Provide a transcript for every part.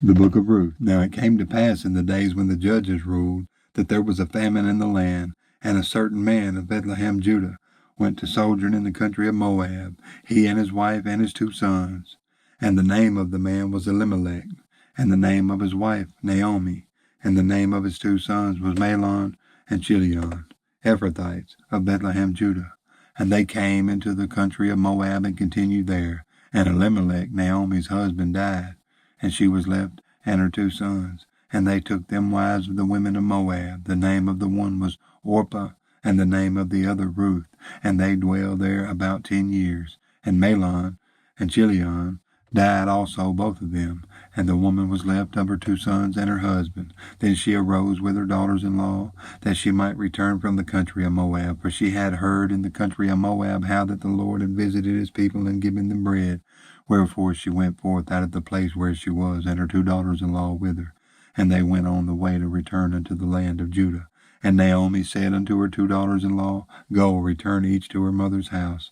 The book of Ruth. Now it came to pass in the days when the judges ruled that there was a famine in the land, and a certain man of Bethlehem, Judah, went to sojourn in the country of Moab, he and his wife and his 2 sons. And the name of the man was Elimelech, and the name of his wife Naomi, and the name of his 2 sons was Mahlon and Chilion, Ephrathites of Bethlehem, Judah. And they came into the country of Moab and continued there. And Elimelech, Naomi's husband, died, and she was left and her 2 sons. And they took them wives of the women of Moab. The name of the one was Orpah, and the name of the other Ruth. And they dwelled there about 10 years. And Mahlon and Chilion died also, both of them. And the woman was left of her 2 sons and her husband. Then she arose with her daughters-in-law, that she might return from the country of Moab. For she had heard in the country of Moab how that the Lord had visited his people and given them bread. Wherefore she went forth out of the place where she was, and her 2 daughters-in-law with her. And they went on the way to return unto the land of Judah. And Naomi said unto her 2 daughters-in-law, Go, return each to her mother's house.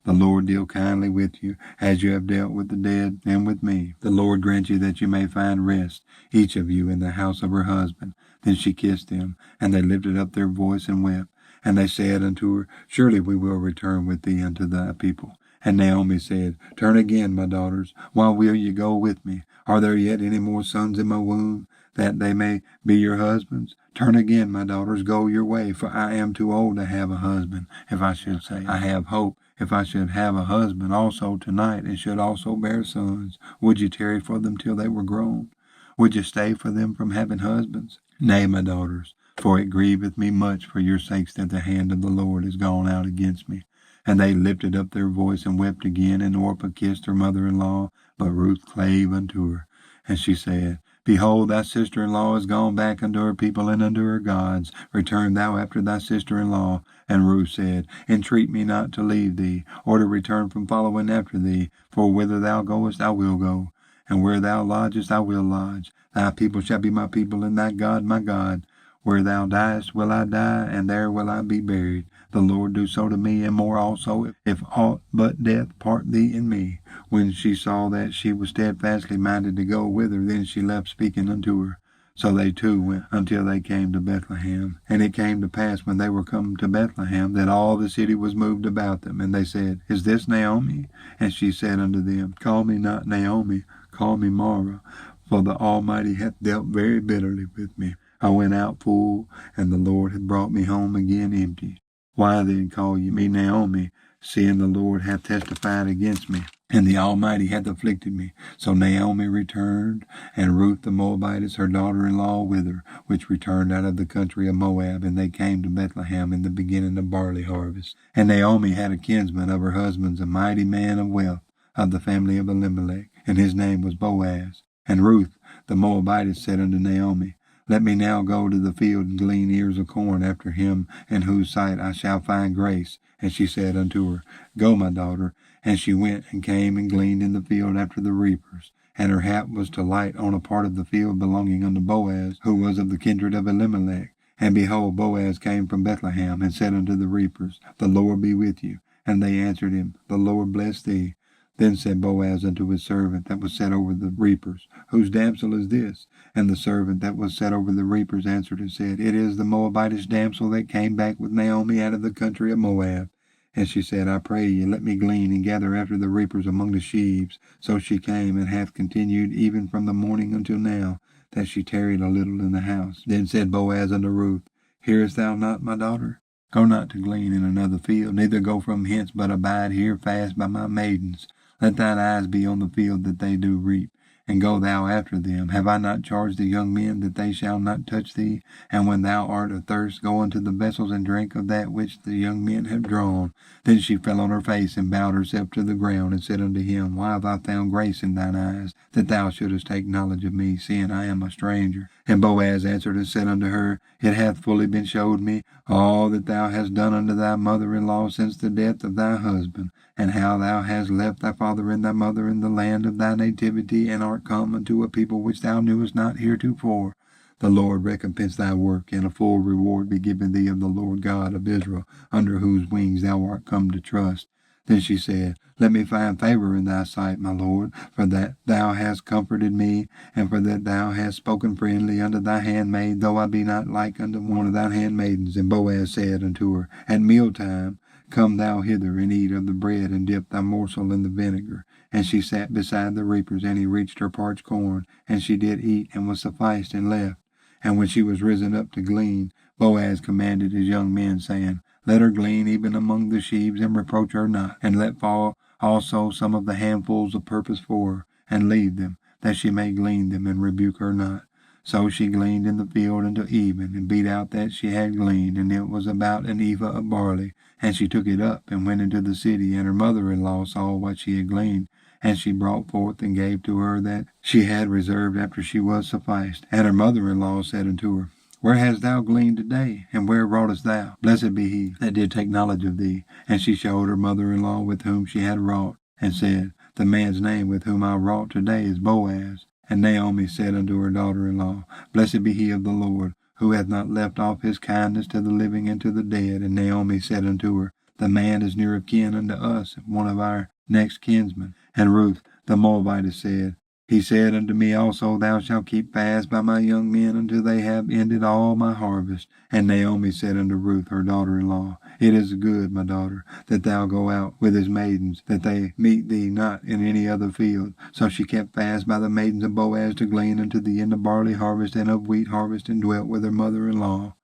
The Lord deal kindly with you, as you have dealt with the dead and with me. The Lord grant you that you may find rest, each of you in the house of her husband. Then she kissed them, and they lifted up their voice and wept. And they said unto her, Surely we will return with thee unto thy people. And Naomi said, Turn again, my daughters. Why will ye go with me? Are there yet any more sons in my womb, that they may be your husbands? Turn again, my daughters, go your way, for I am too old to have a husband. If I should say, I have hope, if I should have a husband also tonight, and should also bear sons, would you tarry for them till they were grown? Would you stay for them from having husbands? Nay, my daughters, for it grieveth me much for your sakes that the hand of the Lord is gone out against me. And they lifted up their voice and wept again, and Orpah kissed her mother-in-law, but Ruth clave unto her. And she said, Behold, thy sister-in-law is gone back unto her people and unto her gods. Return thou after thy sister-in-law. And Ruth said, Entreat me not to leave thee, or to return from following after thee. For whither thou goest, I will go, and where thou lodgest, I will lodge. Thy people shall be my people, and thy God my God. Where thou diest will I die, and there will I be buried. The Lord do so to me, and more also, if aught but death part thee and me. When she saw that she was steadfastly minded to go with her, then she left speaking unto her. So they 2 went until they came to Bethlehem. And it came to pass, when they were come to Bethlehem, that all the city was moved about them. And they said, Is this Naomi? And she said unto them, Call me not Naomi, call me Mara, for the Almighty hath dealt very bitterly with me. I went out full, and the Lord hath brought me home again empty. Why then call ye me Naomi, seeing the Lord hath testified against me, and the Almighty hath afflicted me? So Naomi returned, and Ruth the Moabitess, her daughter-in-law, with her, which returned out of the country of Moab, and they came to Bethlehem in the beginning of barley harvest. And Naomi had a kinsman of her husband's, a mighty man of wealth, of the family of Elimelech, and his name was Boaz. And Ruth the Moabitess said unto Naomi, Let me now go to the field and glean ears of corn after him in whose sight I shall find grace. And she said unto her, Go, my daughter. And she went and came and gleaned in the field after the reapers. And her hap was to light on a part of the field belonging unto Boaz, who was of the kindred of Elimelech. And behold, Boaz came from Bethlehem, and said unto the reapers, The Lord be with you. And they answered him, The Lord bless thee. Then said Boaz unto his servant that was set over the reapers, Whose damsel is this? And the servant that was set over the reapers answered and said, It is the Moabitish damsel that came back with Naomi out of the country of Moab. And she said, I pray you, let me glean and gather after the reapers among the sheaves. So she came, and hath continued even from the morning until now, that she tarried a little in the house. Then said Boaz unto Ruth, Hearest thou not, my daughter? Go not to glean in another field, neither go from hence, but abide here fast by my maidens. Let thine eyes be on the field that they do reap, and go thou after them. Have I not charged the young men that they shall not touch thee? And when thou art athirst, go unto the vessels and drink of that which the young men have drawn. Then she fell on her face and bowed herself to the ground, and said unto him, Why have I found grace in thine eyes, that thou shouldest take knowledge of me, seeing I am a stranger? And Boaz answered and said unto her, It hath fully been showed me all that thou hast done unto thy mother-in-law since the death of thy husband, and how thou hast left thy father and thy mother in the land of thy nativity, and art come unto a people which thou knewest not heretofore. The Lord recompense thy work, and a full reward be given thee of the Lord God of Israel, under whose wings thou art come to trust. Then she said, Let me find favor in thy sight, my lord, for that thou hast comforted me, and for that thou hast spoken friendly unto thy handmaid, though I be not like unto one of thine handmaidens. And Boaz said unto her, At mealtime come thou hither, and eat of the bread, and dip thy morsel in the vinegar. And she sat beside the reapers, and he reached her parched corn, and she did eat, and was sufficed, and left. And when she was risen up to glean, Boaz commanded his young men, saying, Let her glean even among the sheaves, and reproach her not, and let fall also some of the handfuls of purpose for her, and leave them, that she may glean them, and rebuke her not. So she gleaned in the field until even, and beat out that she had gleaned, and it was about an ephah of barley. And she took it up, and went into the city, and her mother-in-law saw what she had gleaned. And she brought forth and gave to her that she had reserved after she was sufficed. And her mother-in-law said unto her, Where hast thou gleaned today, and where wroughtest thou? Blessed be he that did take knowledge of thee. And she showed her mother-in-law with whom she had wrought, and said, The man's name with whom I wrought today is Boaz. And Naomi said unto her daughter-in-law, Blessed be he of the Lord, who hath not left off his kindness to the living and to the dead. And Naomi said unto her, The man is near of kin unto us, one of our next kinsmen. And Ruth the Moabitess said, He said unto me also, Thou shalt keep fast by my young men until they have ended all my harvest. And Naomi said unto Ruth her daughter-in-law, It is good, my daughter, that thou go out with his maidens, that they meet thee not in any other field. So she kept fast by the maidens of Boaz to glean unto the end of barley harvest and of wheat harvest, and dwelt with her mother-in-law.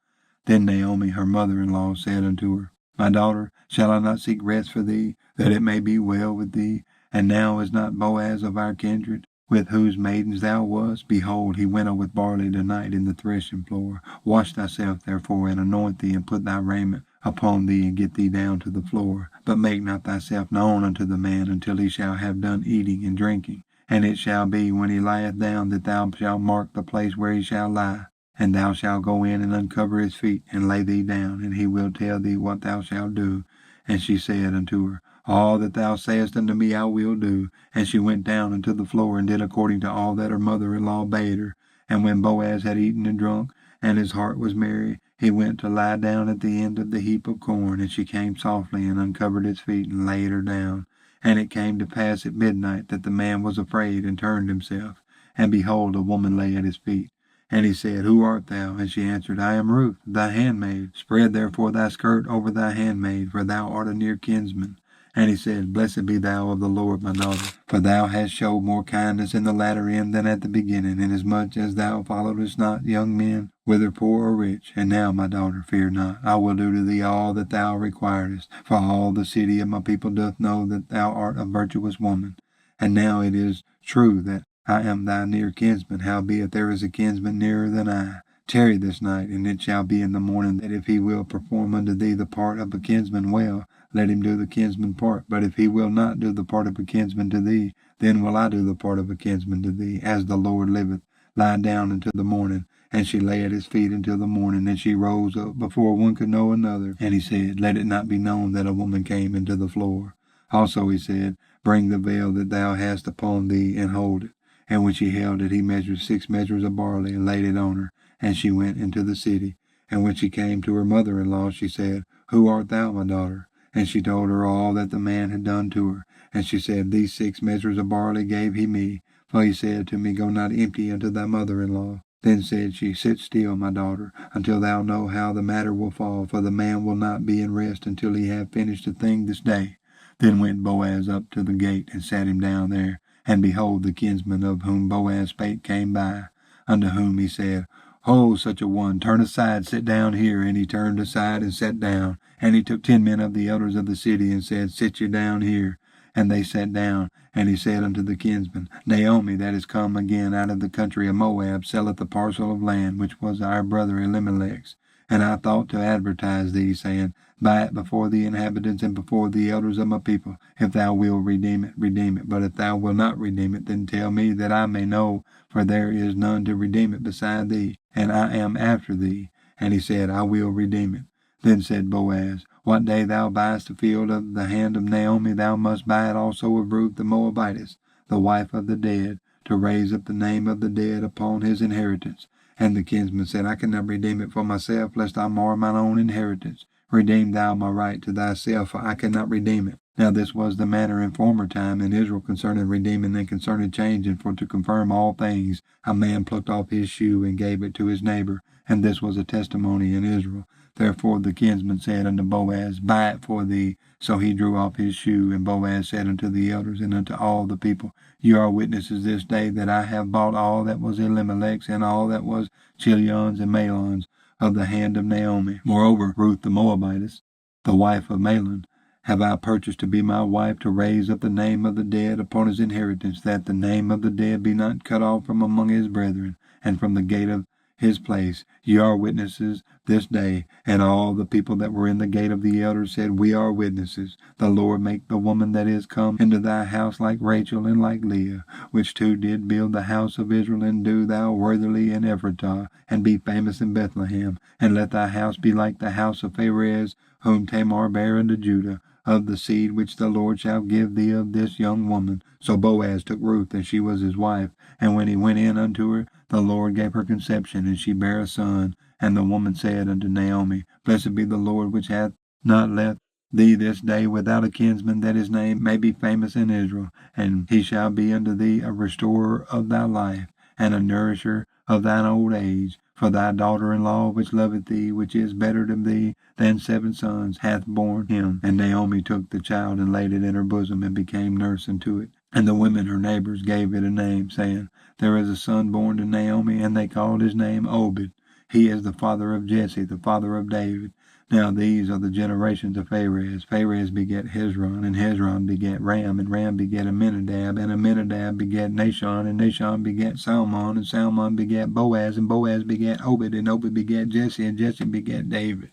Then Naomi her mother-in-law said unto her, My daughter, shall I not seek rest for thee, that it may be well with thee? And now is not Boaz of our kindred, with whose maidens thou wast? Behold, he went with barley tonight in the threshing floor. Wash thyself therefore, and anoint thee, and put thy raiment upon thee, and get thee down to the floor. But make not thyself known unto the man until he shall have done eating and drinking. And it shall be, when he lieth down, that thou shalt mark the place where he shall lie. And thou shalt go in and uncover his feet, and lay thee down, and he will tell thee what thou shalt do. And she said unto her, All that thou sayest unto me I will do. And she went down unto the floor, and did according to all that her mother-in-law bade her. And when Boaz had eaten and drunk, and his heart was merry, he went to lie down at the end of the heap of corn. And she came softly, and uncovered his feet, and laid her down. And it came to pass at midnight that the man was afraid, and turned himself. And behold, a woman lay at his feet. And he said, Who art thou? And she answered, I am Ruth, thy handmaid. Spread therefore thy skirt over thy handmaid, for thou art a near kinsman. And he said, Blessed be thou of the Lord, my daughter, for thou hast showed more kindness in the latter end than at the beginning, inasmuch as thou followedst not young men, whether poor or rich. And now, my daughter, fear not. I will do to thee all that thou requirest, for all the city of my people doth know that thou art a virtuous woman. And now it is true that I am thy near kinsman, howbeit there is a kinsman nearer than I. Tarry this night, and it shall be in the morning that if he will perform unto thee the part of a kinsman well, let him do the kinsman part. But if he will not do the part of a kinsman to thee, then will I do the part of a kinsman to thee, as the Lord liveth. Lie down until the morning. And she lay at his feet until the morning, and she rose up before one could know another. And he said, Let it not be known that a woman came into the floor. Also he said, Bring the veil that thou hast upon thee, and hold it. And when she held it, he measured 6 measures of barley, and laid it on her. And she went into the city. And when she came to her mother-in-law, she said, Who art thou, my daughter? And she told her all that the man had done to her. And she said, These 6 measures of barley gave he me. For he said to me, Go not empty unto thy mother-in-law. Then said she, Sit still, my daughter, until thou know how the matter will fall. For the man will not be in rest until he have finished the thing this day. Then went Boaz up to the gate, and sat him down there. And behold, the kinsman of whom Boaz spake came by, unto whom he said, Ho, such a one, turn aside, sit down here. And he turned aside and sat down. And he took 10 men of the elders of the city, and said, Sit ye down here. And they sat down. And he said unto the kinsman, Naomi, that is come again out of the country of Moab, selleth a parcel of land, which was our brother Elimelech's. And I thought to advertise thee, saying, Buy it before the inhabitants and before the elders of my people. If thou wilt redeem it, redeem it. But if thou wilt not redeem it, then tell me, that I may know, for there is none to redeem it beside thee, and I am after thee. And he said, I will redeem it. Then said Boaz, What day thou buyest the field of the hand of Naomi, thou must buy it also of Ruth the Moabitess, the wife of the dead, to raise up the name of the dead upon his inheritance. And the kinsman said, I cannot redeem it for myself, lest I mar mine own inheritance. Redeem thou my right to thyself, for I cannot redeem it. Now this was the manner in former time in Israel concerning redeeming and concerning changing, for to confirm all things, a man plucked off his shoe and gave it to his neighbor, and this was a testimony in Israel. Therefore the kinsman said unto Boaz, Buy it for thee. So he drew off his shoe, and Boaz said unto the elders and unto all the people, You are witnesses this day that I have bought all that was Elimelech's and all that was Chilion's and Mahlon's of the hand of Naomi. Moreover, Ruth the Moabitess, the wife of Mahlon, have I purchased to be my wife, to raise up the name of the dead upon his inheritance, that the name of the dead be not cut off from among his brethren, and from the gate of his place. Ye are witnesses this day. And all the people that were in the gate of the elders said, We are witnesses. The Lord make the woman that is come into thy house like Rachel and like Leah, which two did build the house of Israel, and do thou worthily in Ephratah, and be famous in Bethlehem. And let thy house be like the house of Pharez, whom Tamar bare unto Judah, of the seed which the Lord shall give thee of this young woman. So Boaz took Ruth, and she was his wife. And when he went in unto her, the Lord gave her conception, and she bare a son. And the woman said unto Naomi, Blessed be the Lord, which hath not left thee this day without a kinsman, that his name may be famous in Israel. And he shall be unto thee a restorer of thy life, and a nourisher of thine old age. For thy daughter-in-law, which loveth thee, which is better to thee than 7 sons, hath borne him. And Naomi took the child, and laid it in her bosom, and became nurse unto it. And the women her neighbors gave it a name, saying, There is a son born to Naomi, and they called his name Obed. He is the father of Jesse, the father of David. Now these are the generations of Pharez. Pharez begat Hezron, and Hezron begat Ram, and Ram begat Amminadab, and Amminadab begat Nahshon, and Nahshon begat Salmon, and Salmon begat Boaz, and Boaz begat Obed, and Obed begat Jesse, and Jesse begat David.